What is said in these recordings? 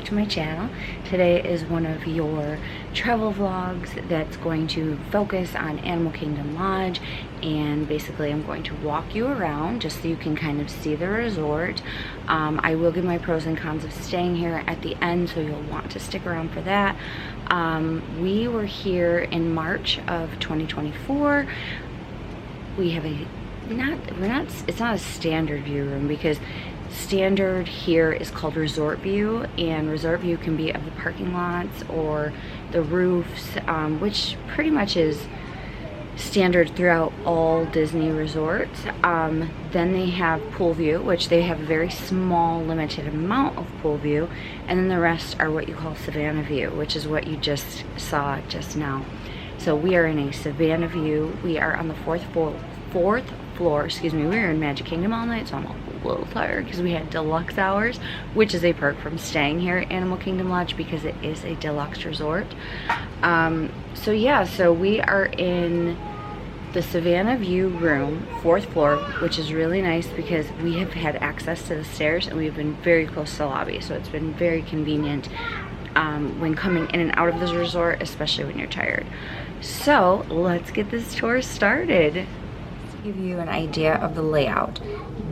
to my channel. Today is one of your travel vlogs that's going to focus on Animal Kingdom Lodge, and basically I'm going to walk you around just so you can kind of see the resort. I will give my pros and cons of staying here at the end, so you'll want to stick around for that. We were here in March of 2024. We have it's not a standard view room, because standard here is called resort view, and resort view can be of the parking lots or the roofs, which pretty much is standard throughout all Disney resorts. Then they have pool view, which they have a very small limited amount of pool view, and then the rest are what you call Savannah view, which is what you just saw just now. So we are in a Savannah view. We are on the fourth floor, excuse me. We were in Magic Kingdom all night, so I'm a little tired because we had deluxe hours, which is a perk from staying here at Animal Kingdom Lodge because it is a deluxe resort. So yeah, so we are in the Savannah view room, 4th floor, which is really nice because we have had access to the stairs and we've been very close to the lobby, so it's been very convenient when coming in and out of this resort, especially when you're tired. So let's get this tour started. Give you an idea of the layout.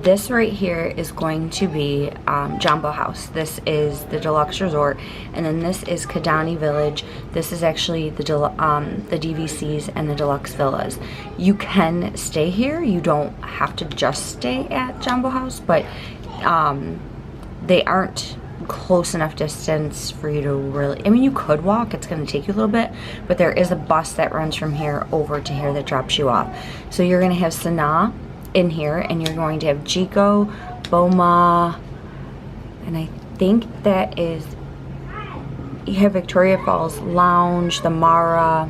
This right here is going to be Jumbo House. This is the deluxe resort, and then this is Kidani Village. This is actually the DVCs and the deluxe villas. You can stay here. You don't have to just stay at Jumbo House, but they aren't close enough distance for you to really, I mean, you could walk, it's going to take you a little bit, but there is a bus that runs from here over to here that drops you off. So you're going to have Sanaa in here, and you're going to have Jiko, Boma, and I think that is, you have Victoria Falls Lounge, the Mara.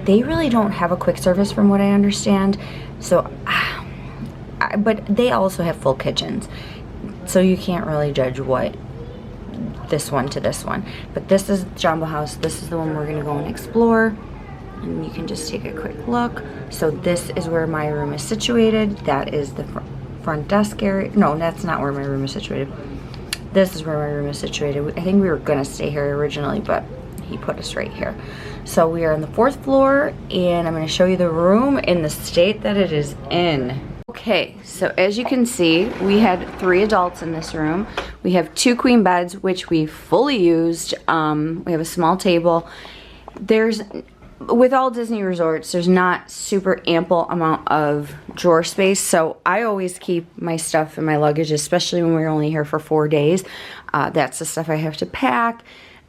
They really don't have a quick service from what I understand, so but they also have full kitchens, so you can't really judge what this one to this one. But this is Jumbo House. This is the one we're going to go and explore, and you can just take a quick look. So this is where my room is situated. That is the front desk area. No, that's not where my room is situated. This is where my room is situated. I think we were going to stay here originally, but he put us right here. So we are on the 4th floor, and I'm going to show you the room in the state that it is in. Okay, so as you can see, we had 3 adults in this room. We have 2 queen beds, which we fully used. We have a small table. With all Disney resorts, there's not super ample amount of drawer space, so I always keep my stuff in my luggage, especially when we're only here for 4 days. That's the stuff I have to pack.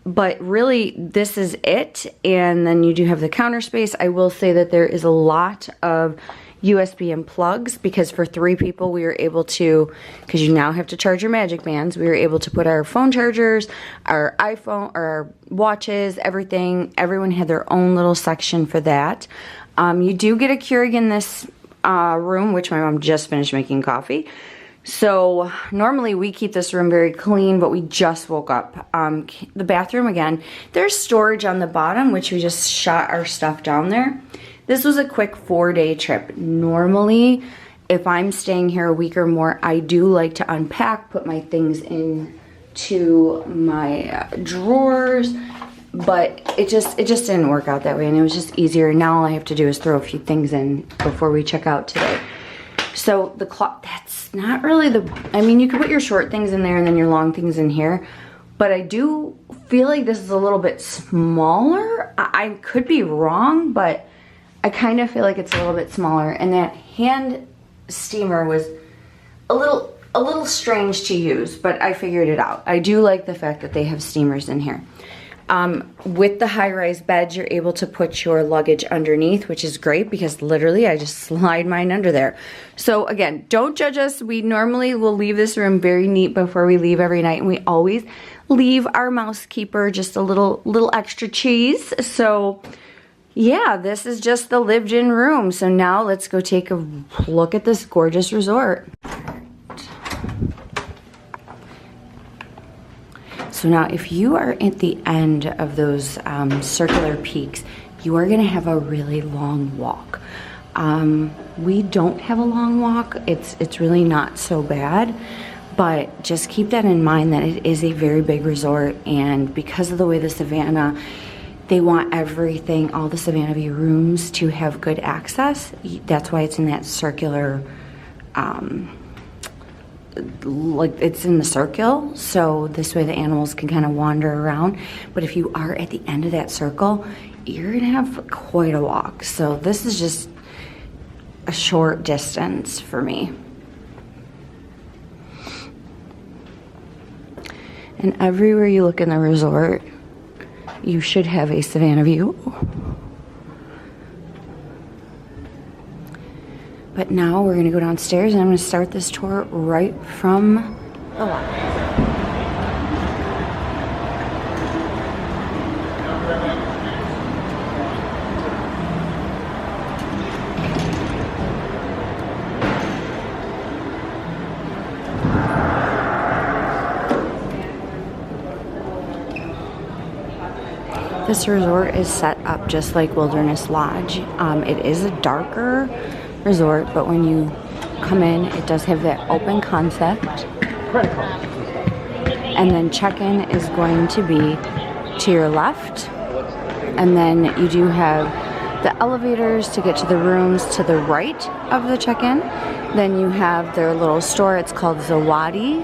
But really, this is it. And then you do have the counter space. I will say that there is a lot of USB and plugs, because for 3 people we were able to, because you now have to charge your Magic Bands, we were able to put our phone chargers, our iPhone, or our watches, everything. Everyone had their own little section for that. You do get a Keurig in this room, which my mom just finished making coffee. So normally we keep this room very clean, but we just woke up. The bathroom, again, there's storage on the bottom, which we just shot our stuff down there. This was a quick 4-day trip. Normally, if I'm staying here a week or more, I do like to unpack, put my things into my drawers, but it just didn't work out that way, and it was just easier. Now all I have to do is throw a few things in before we check out today. So the clock, that's not really I mean, you can put your short things in there and then your long things in here, but I do feel like this is a little bit smaller. I could be wrong, but I kind of feel like it's a little bit smaller, and that hand steamer was a little strange to use, but I figured it out. I do like the fact that they have steamers in here. With the high-rise beds, you're able to put your luggage underneath, which is great because literally I just slide mine under there. So again, don't judge us. We normally will leave this room very neat before we leave every night, and we always leave our mouse keeper just a little extra cheese. So yeah, this is just the lived-in room. So now let's go take a look at this gorgeous resort. So now if you are at the end of those circular peaks, you are gonna have a really long walk. We don't have a long walk. It's really not so bad, But just keep that in mind that it is a very big resort, and because of the way the Savannah, they want everything, all the Savannah View rooms to have good access. That's why it's in that circular, like it's in the circle, so this way the animals can kind of wander around. But if you are at the end of that circle, you're gonna have quite a walk. So this is just a short distance for me. And everywhere you look in the resort, you should have a Savannah View. But now we're gonna go downstairs and I'm gonna start this tour right from the lobby. This resort is set up just like Wilderness Lodge. It is a darker resort, but when you come in, it does have that open concept. And then check-in is going to be to your left. And then you do have the elevators to get to the rooms to the right of the check-in. Then you have their little store. It's called Zawadi.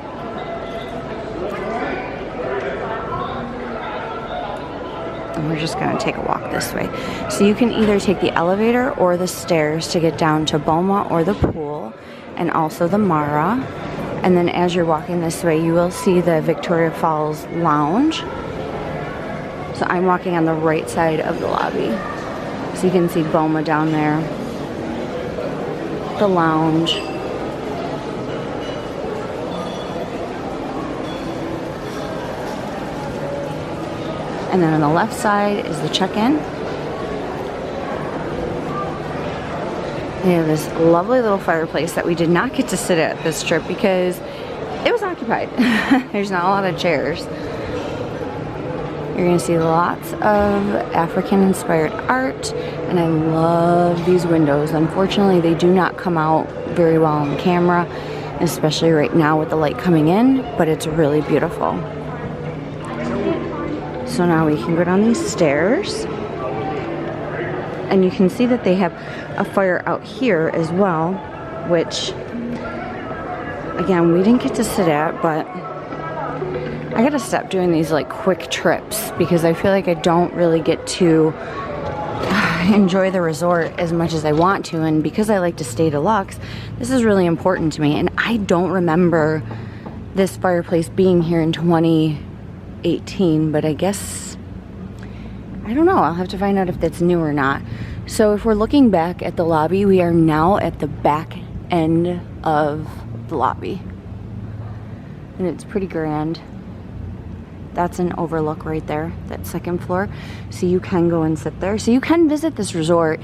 And we're just gonna take a walk this way. So you can either take the elevator or the stairs to get down to Boma or the pool, and also the Mara. And then as you're walking this way, you will see the Victoria Falls Lounge. So I'm walking on the right side of the lobby. So you can see Boma down there, the lounge. And then on the left side is the check-in. They have this lovely little fireplace that we did not get to sit at this trip because it was occupied. There's not a lot of chairs. You're gonna see lots of African-inspired art, and I love these windows. Unfortunately, they do not come out very well on camera, especially right now with the light coming in, but it's really beautiful. So now we can go down these stairs, and you can see that they have a fire out here as well, which again we didn't get to sit at, but I gotta stop doing these like quick trips because I feel like I don't really get to enjoy the resort as much as I want to. And because I like to stay deluxe, this is really important to me, and I don't remember this fireplace being here in 2018, but I guess, I don't know, I'll have to find out if that's new or not. So if we're looking back at the lobby, we are now at the back end of the lobby, and it's pretty grand. That's an overlook right there, that second floor, so you can go and sit there. So you can visit this resort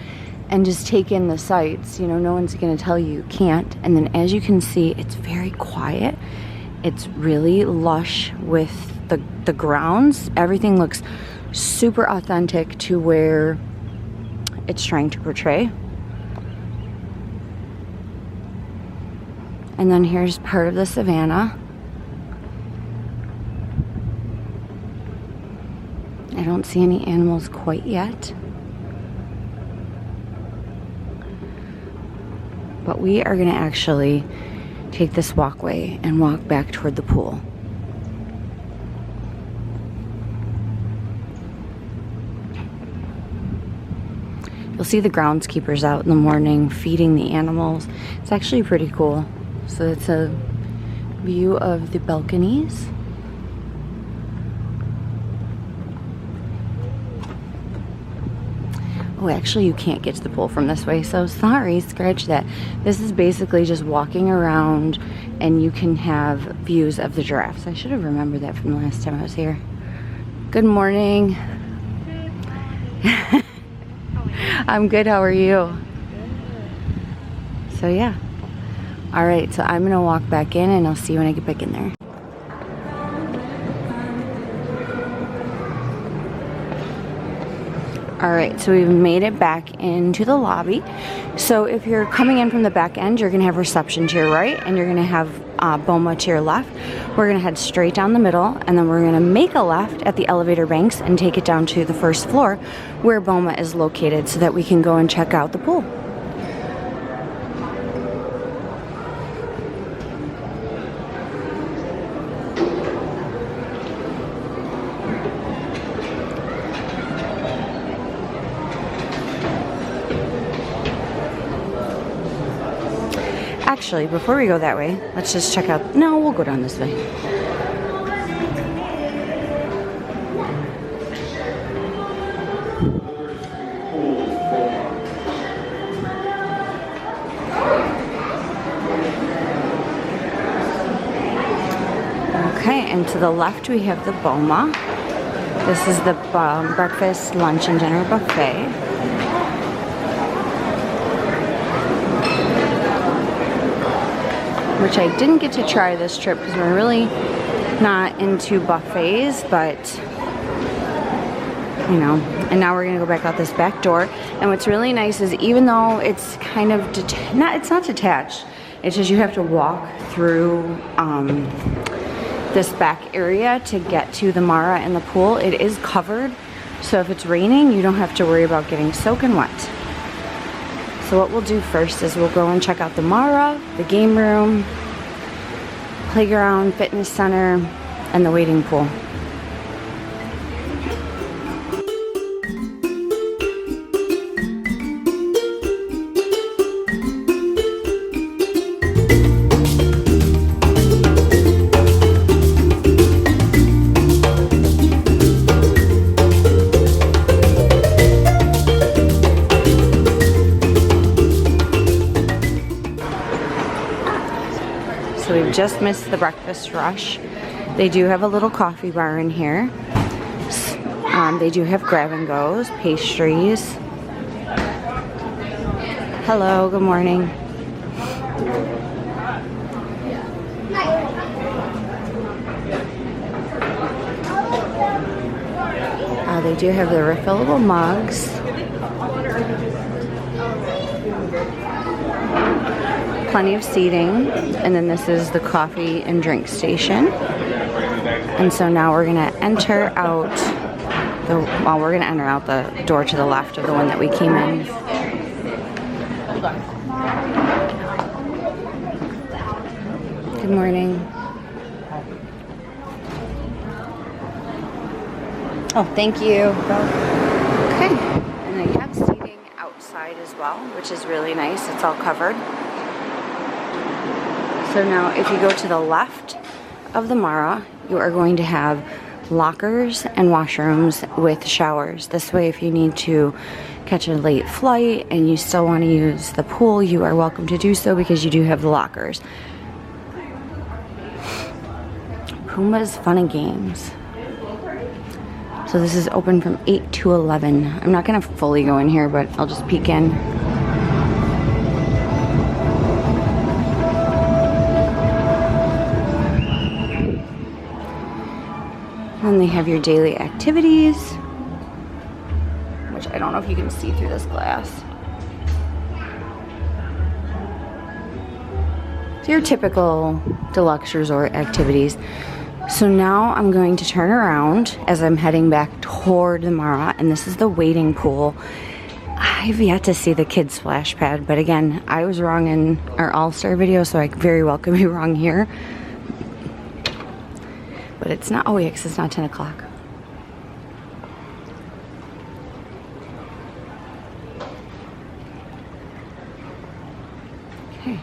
and just take in the sights, you know, no one's gonna tell you can't. And then as you can see, it's very quiet. It's really lush with the grounds. Everything looks super authentic to where it's trying to portray. And then here's part of the Savannah. I don't see any animals quite yet, but we are gonna actually take this walkway and walk back toward the pool. You'll see the groundskeepers out in the morning feeding the animals. It's actually pretty cool. So it's a view of the balconies. Oh, actually you can't get to the pool from this way, so sorry, scratch that. This is basically just walking around and you can have views of the giraffes. I should have remembered that from the last time I was here. Good morning. I'm good, how are you? So yeah. Alright, so I'm gonna walk back in and I'll see you when I get back in there. Alright, so we've made it back into the lobby. So if you're coming in from the back end, you're going to have reception to your right, and you're going to have Boma to your left. We're going to head straight down the middle, and then we're going to make a left at the elevator banks and take it down to the first floor where Boma is located so that we can go and check out the pool. Actually, before we go that way, let's just check out. No, we'll go down this way. Okay, and to the left we have the Boma. This is the breakfast, lunch, and dinner buffet. Which I didn't get to try this trip because we're really not into buffets, but you know, and now we're gonna go back out this back door. And what's really nice is even though it's kind of it's not detached, it's just you have to walk through this back area to get to the Mara and the pool. It is covered, so if it's raining, you don't have to worry about getting soaking wet. So what we'll do first is we'll go and check out the Mara, the game room, playground, fitness center, and the wading pool. So we've just missed the breakfast rush. They do have a little coffee bar in here. They do have grab and goes, pastries. Hello, good morning. They do have the refillable mugs. Plenty of seating, and then this is the coffee and drink station. And so now we're gonna enter out the door to the left of the one that we came in. Good morning. Oh, thank you. Okay, and they have seating outside as well, which is really nice. It's all covered. So now if you go to the left of the Mara, you are going to have lockers and washrooms with showers. This way, if you need to catch a late flight and you still want to use the pool, you are welcome to do so because you do have the lockers. Pumbaa's Fun and Games. So this is open from 8 to 11. I'm not going to fully go in here, but I'll just peek in. Then they have your daily activities, which I don't know if you can see through this glass. So your typical deluxe resort activities. So now I'm going to turn around as I'm heading back toward the Mara, and this is the wading pool. I've yet to see the kids splash pad, but again, I was wrong in our All-Star video, so I very well could be wrong here. But it's not, oh yeah, because it's not 10 o'clock. Okay.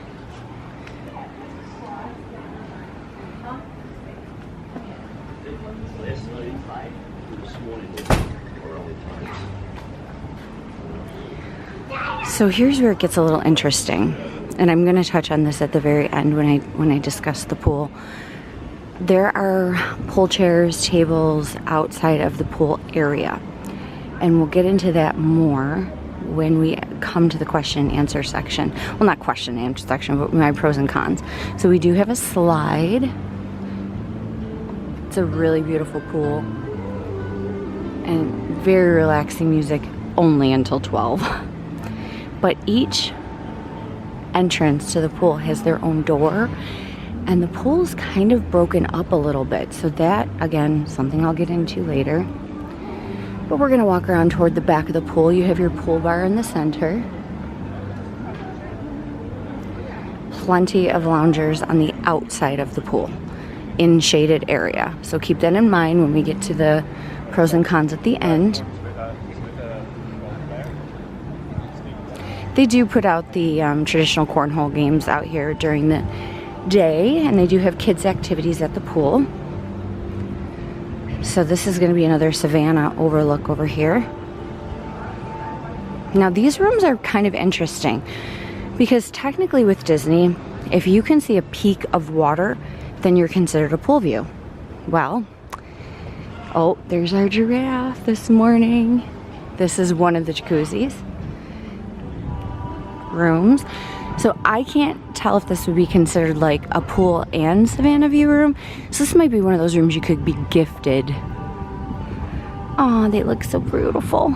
So here's where it gets a little interesting, and I'm going to touch on this at the very end when I discuss the pool. There are pool chairs, tables outside of the pool area, and we'll get into that more when we come to the question and answer section. Well, not question and answer section, but my pros and cons. So we do have a slide. It's a really beautiful pool and very relaxing music only until 12. But each entrance to the pool has their own door, and the pool's kind of broken up a little bit. So that, again, something I'll get into later. But we're gonna walk around toward the back of the pool. You have your pool bar in the center. Plenty of loungers on the outside of the pool in shaded area. So keep that in mind when we get to the pros and cons at the end. They do put out the traditional cornhole games out here during the day, and they do have kids activities at the pool. So this is going to be another Savannah overlook over here. Now these rooms are kind of interesting because technically with Disney, if you can see a peak of water, then you're considered a pool view. Well, oh, there's our giraffe this morning. This is one of the jacuzzis rooms. So I can't tell if this would be considered like a pool and Savannah view room. So this might be one of those rooms you could be gifted. Oh, they look so beautiful.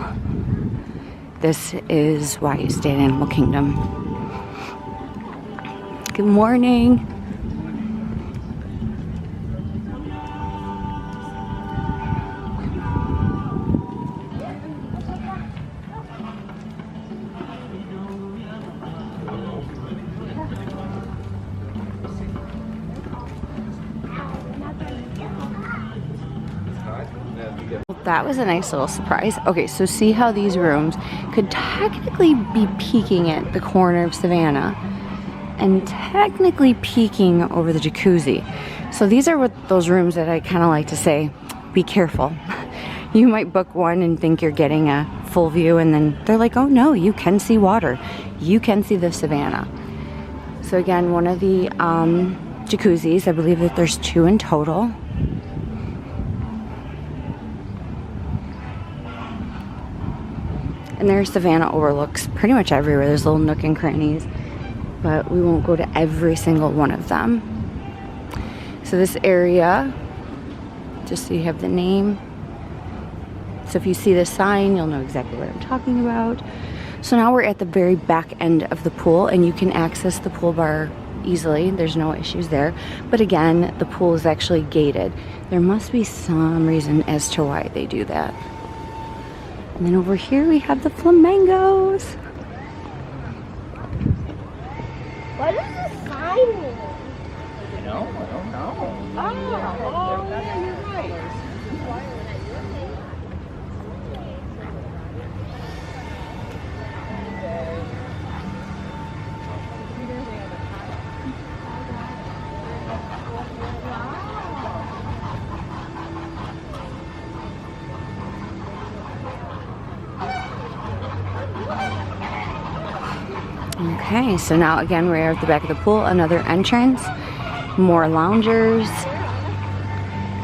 This is why you stay at Animal Kingdom. Good morning. That was a nice little surprise. Okay, so see how these rooms could technically be peeking at the corner of Savannah and technically peeking over the jacuzzi. So these are what those rooms that I kind of like to say, be careful. You might book one and think you're getting a full view, and then they're like, oh no, you can see water. You can see the Savannah. So again, one of the jacuzzis, I believe that there's 2 in total. And there's Savannah overlooks pretty much everywhere. There's little nook and crannies, but we won't go to every single one of them. So this area, just so you have the name. So if you see the sign, you'll know exactly what I'm talking about. So now we're at the very back end of the pool, and you can access the pool bar easily. There's no issues there. But again, the pool is actually gated. There must be some reason as to why they do that. And then over here we have the flamingos. What does the sign mean? You know, I don't know. Oh, yeah, you're right. Okay, so now again we're at the back of the pool, another entrance, more loungers,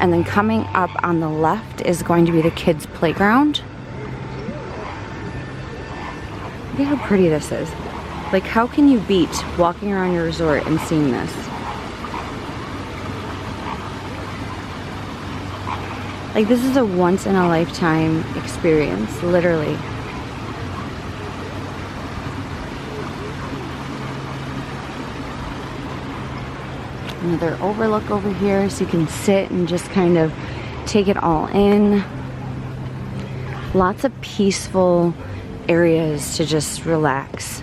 and then coming up on the left is going to be the kids' playground. Look at how pretty this is. Like, how can you beat walking around your resort and seeing this? Like, this is a once in a lifetime experience, literally. Another overlook over here, so you can sit and just kind of take it all in. Lots of peaceful areas to just relax.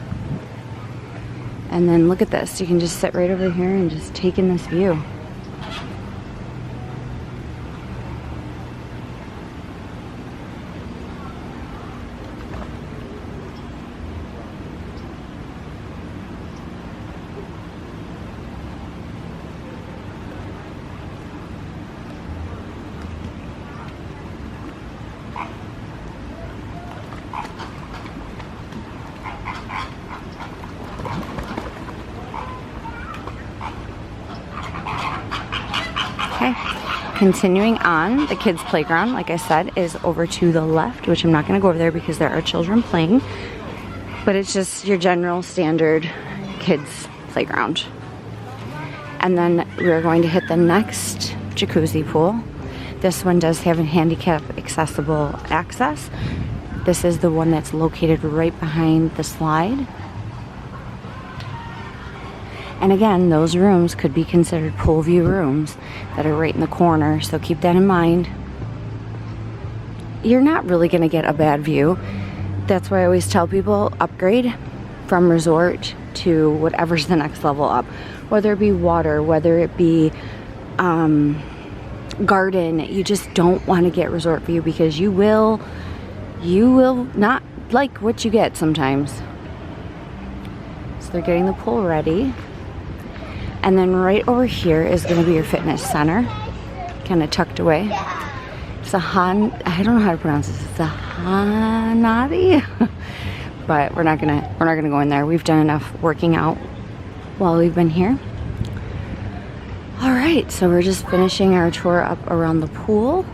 And then look at this, you can just sit right over here and just take in this view. Okay, continuing on, the kids' playground, like I said, is over to the left, which I'm not going to go over there because there are children playing, but it's just your general standard kids' playground. And then we're going to hit the next jacuzzi pool. This one does have a handicap accessible access. This is the one that's located right behind the slide. And again, those rooms could be considered pool view rooms that are right in the corner, so keep that in mind. You're not really going to get a bad view. That's why I always tell people upgrade from resort to whatever's the next level up. Whether it be water, whether it be garden, you just don't want to get resort view because you will not like what you get sometimes. So they're getting the pool ready. And then right over here is going to be your fitness center, kind of tucked away. It's a I don't know how to pronounce this. It's a Hanadi, but we're not gonna go in there. We've done enough working out while we've been here. All right, so we're just finishing our tour up around the pool.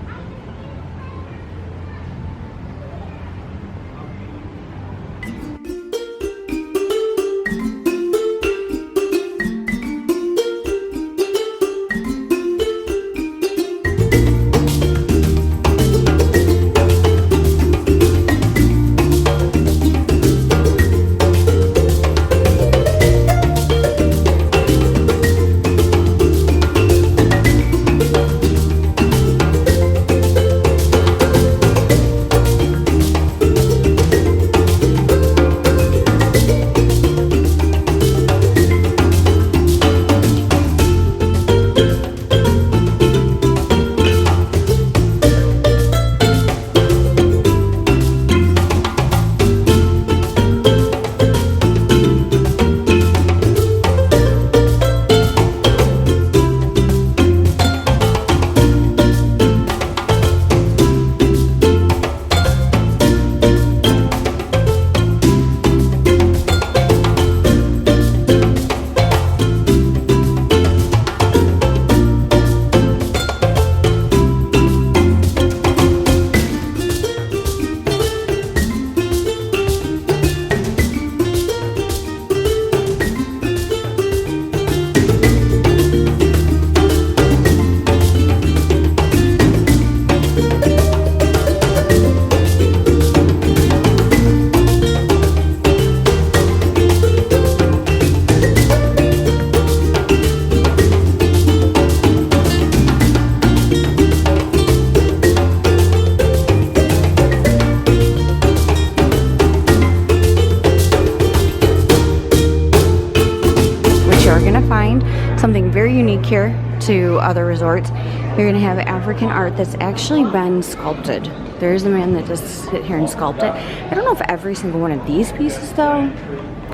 Something very unique here to other resorts. You're gonna have African art that's actually been sculpted. There's a man that just sit here and sculpt it. I don't know if every single one of these pieces though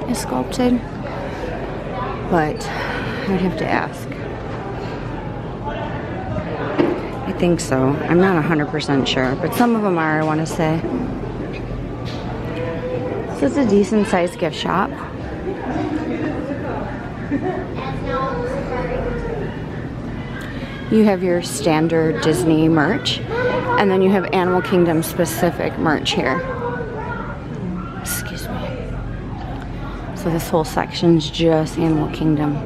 is sculpted, but I'd have to ask. I think so. I'm not 100% sure, but some of them are, I want to say. So it's a decent sized gift shop. You have your standard Disney merch, and then you have Animal Kingdom specific merch here. Excuse me. So this whole section's just Animal Kingdom.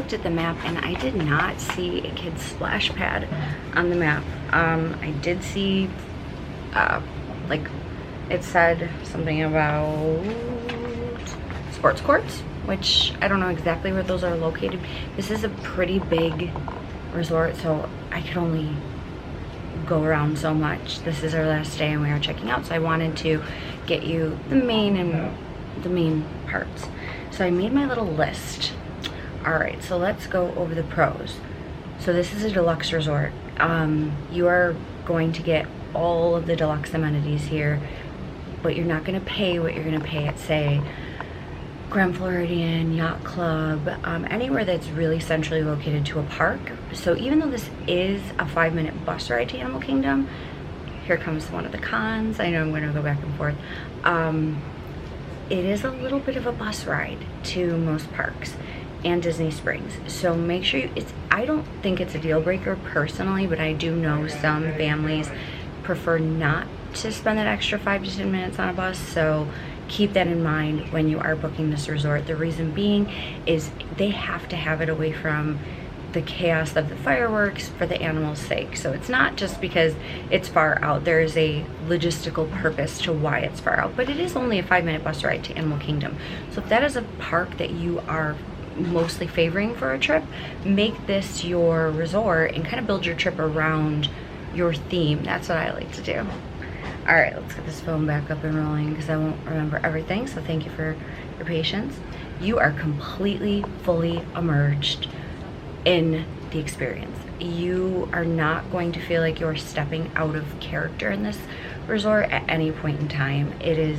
looked at the map and I did not see a kid's splash pad on the map. I did see, like, it said something about sports courts, which I don't know exactly where those are located. This is a pretty big resort, so I could only go around so much. This is our last day and we are checking out, so I wanted to get you the main parts. So I made my little list. All right, so let's go over the pros. So this is a deluxe resort. You are going to get all of the deluxe amenities here, but you're not going to pay what you're going to pay at, say, Grand Floridian, Yacht Club, anywhere that's really centrally located to a park. So even though this is a 5-minute bus ride to Animal Kingdom, here comes one of the cons. I know I'm going to go back and forth. It is a little bit of a bus ride to most parks and Disney Springs. So make sure I don't think it's a deal breaker personally, but I do know some families prefer not to spend that extra 5 to 10 minutes on a bus. So keep that in mind when you are booking this resort. The reason being is they have to have it away from the chaos of the fireworks for the animals' sake. So it's not just because it's far out. There is a logistical purpose to why it's far out, but it is only a 5-minute bus ride to Animal Kingdom. So if that is a park that you are mostly favoring for a trip, make this your resort and kind of build your trip around your theme. That's what I like to do. All right, let's get this phone back up and rolling because I won't remember everything, so thank you for your patience. You are completely, fully immersed in the experience. You are not going to feel like you're stepping out of character in this resort at any point in time. It is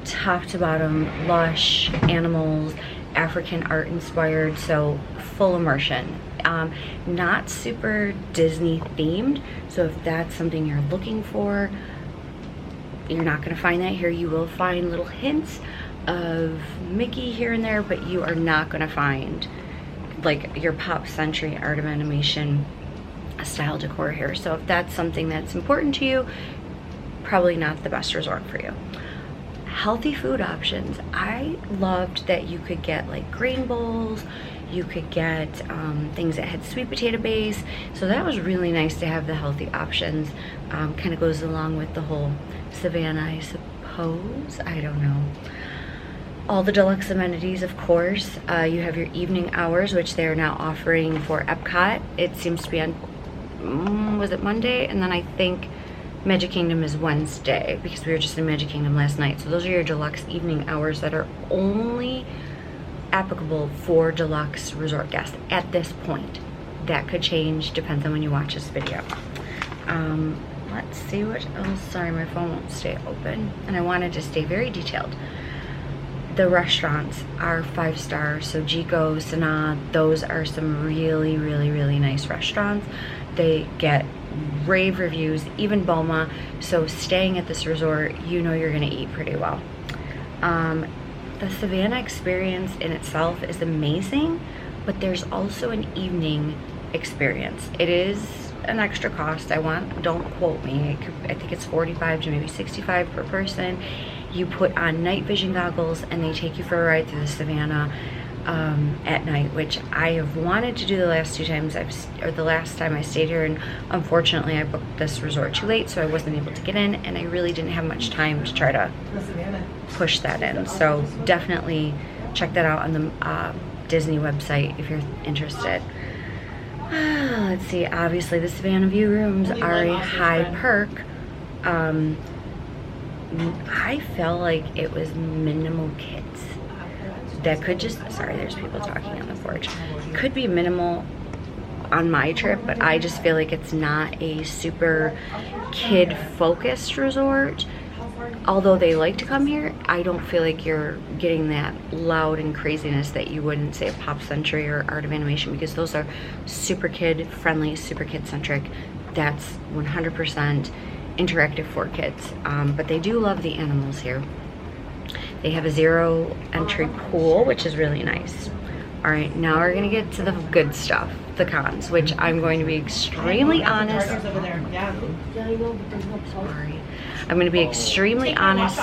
top to bottom, lush, animals, African art inspired, so full immersion. Not super Disney themed, so if that's something you're looking for, you're not going to find that here. You will find little hints of Mickey here and there, but you are not going to find like your pop century art of animation style decor here. So if that's something that's important to you, probably not the best resort for you. Healthy food options. I loved that you could get like grain bowls, you could get things that had sweet potato base, so that was really nice to have the healthy options. Kind of goes along with the whole Savannah, I suppose. I don't know. All the deluxe amenities, of course. You have your evening hours, which they're now offering for Epcot. It seems to be on, was it Monday? And then I think Magic Kingdom is Wednesday, because we were just in Magic Kingdom last night. So those are your deluxe evening hours that are only applicable for deluxe resort guests at this point. That could change, depends on when you watch this video. Let's see what else. Sorry, my phone won't stay open, and I wanted to stay very detailed. The restaurants are 5-star, so Jiko, Sanaa, those are some really, really, really nice restaurants. They get rave reviews, even Boma. So staying at this resort, you know you're gonna eat pretty well. The Savannah experience in itself is amazing, but there's also an evening experience. It is an extra cost. Don't quote me. I think it's $45 to maybe $65 per person. You put on night vision goggles and they take you for a ride through the Savannah at night, which I have wanted to do the last 2 times the last time I stayed here, and unfortunately I booked this resort too late, so I wasn't able to get in, and I really didn't have much time to try to push that in. So definitely check that out on the Disney website if you're interested. Let's see, obviously the Savannah View rooms are a high perk. I felt like it was minimal kids. That could just, sorry, there's people talking on the porch. Could be minimal on my trip, but I just feel like it's not a super kid-focused resort. Although they like to come here, I don't feel like you're getting that loud and craziness that you would in, say, a Pop Century or Art of Animation, because those are super kid-friendly, super kid-centric. That's 100% interactive for kids. But they do love the animals here. They have a 0 entry pool, which is really nice. All right, now we're gonna get to the good stuff, the cons, which I'm going to be extremely honest. Sorry. I'm gonna be extremely honest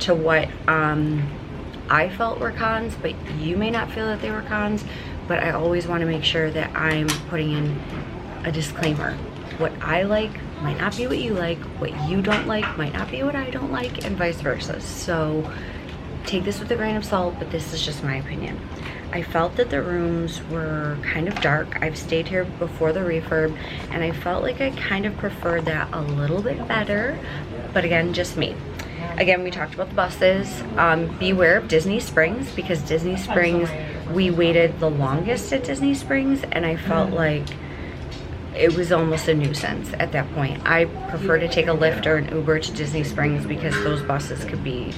to what I felt were cons, but you may not feel that they were cons. but I always want to make sure that I'm putting in a disclaimer. What I like might not be what you like, what you don't like might not be what I don't like, and vice versa. So take this with a grain of salt, but this is just my opinion. I felt that the rooms were kind of dark. I've stayed here before the refurb, and I felt like I kind of preferred that a little bit better, but again, just me. Again, we talked about the buses. Beware of Disney Springs, because Disney Springs, we waited the longest at Disney Springs, and I felt like it was almost a nuisance at that point. I prefer to take a Lyft or an Uber to Disney Springs because those buses could be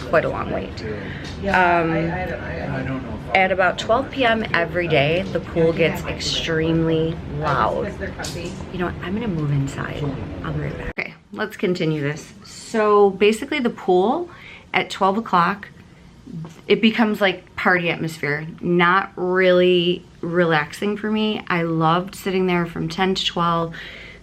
quite a long wait. At about 12 p.m. every day, the pool gets extremely loud. You know what? I'm gonna move inside. I'll be right back. Okay, let's continue this. So basically the pool at 12 o'clock, it becomes like party atmosphere. Not really relaxing for me. I loved sitting there from 10 to 12.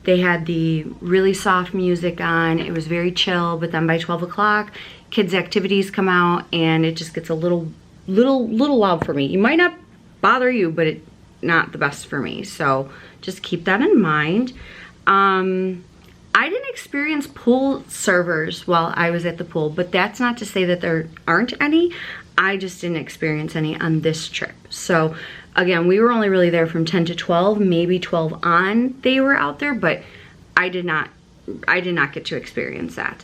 They had the really soft music on. It was very chill, but then by 12 o'clock, kids' activities come out and it just gets a little loud for me. It might not bother you, but it's not the best for me. So just keep that in mind. I didn't experience pool servers while I was at the pool, but that's not to say that there aren't any. I just didn't experience any on this trip. So again, we were only really there from 10 to 12, maybe 12 on they were out there, but I did not get to experience that.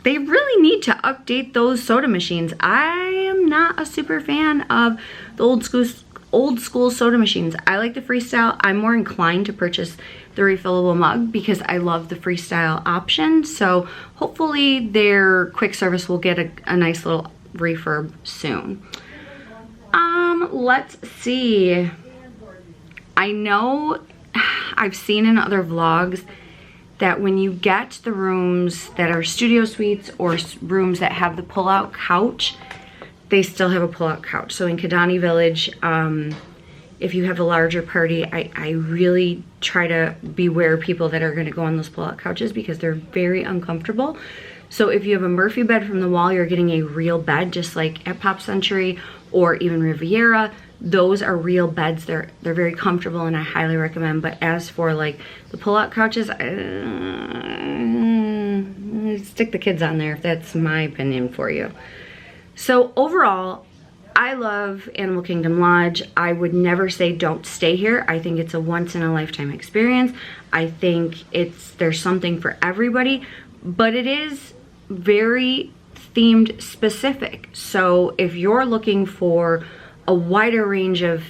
They really need to update those soda machines. I am not a super fan of the old school soda machines. I like the Freestyle. I'm more inclined to purchase the refillable mug because I love the Freestyle option. So hopefully their quick service will get a nice little refurb soon. Let's see. I know I've seen in other vlogs that when you get the rooms that are studio suites or rooms that have the pull-out couch, they still have a pull-out couch. So in Kidani Village, if you have a larger party, I really try to beware people that are gonna go on those pull-out couches because they're very uncomfortable. So if you have a Murphy bed from the wall, you're getting a real bed, just like at Pop Century or even Riviera. Those are real beds. They're very comfortable and I highly recommend. But as for like the pull-out couches, stick the kids on there if that's my opinion for you. So overall, I love Animal Kingdom Lodge. I would never say don't stay here. I think it's a once in a lifetime experience. I think there's something for everybody, but it is very themed specific. So if you're looking for a wider range of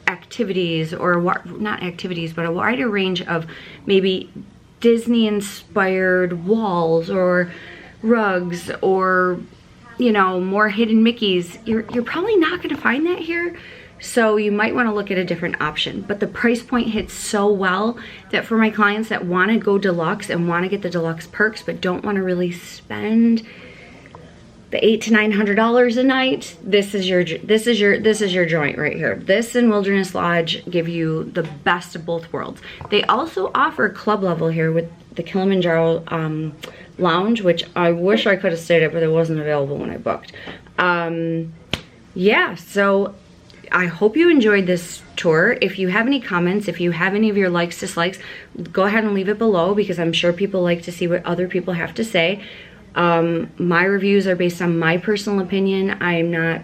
activities, or not activities, but a wider range of maybe Disney inspired walls or rugs or, you know, more hidden Mickeys, you're probably not going to find that here. So you might want to look at a different option. But the price point hits so well that for my clients that want to go deluxe and want to get the deluxe perks but don't want to really spend the $800 to $900 a night, this is your joint right here. This and Wilderness Lodge give you the best of both worlds. They also offer club level here with the Kilimanjaro lounge, which I wish I could have stayed at, but it wasn't available when I booked. Yeah, so I hope you enjoyed this tour. If you have any comments, if you have any of your likes, dislikes, go ahead and leave it below because I'm sure people like to see what other people have to say. My reviews are based on my personal opinion. I'm not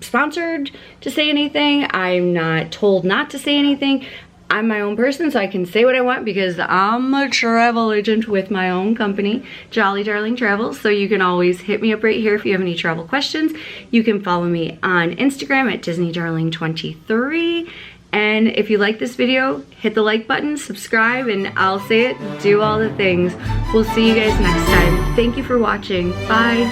sponsored to say anything. I'm not told not to say anything. I'm my own person, so I can say what I want because I'm a travel agent with my own company, Jolly Darling Travels. So you can always hit me up right here if you have any travel questions. You can follow me on Instagram at DisneyDarling23. And if you like this video, hit the like button, subscribe, and I'll say it, do all the things. We'll see you guys next time. Thank you for watching. Bye.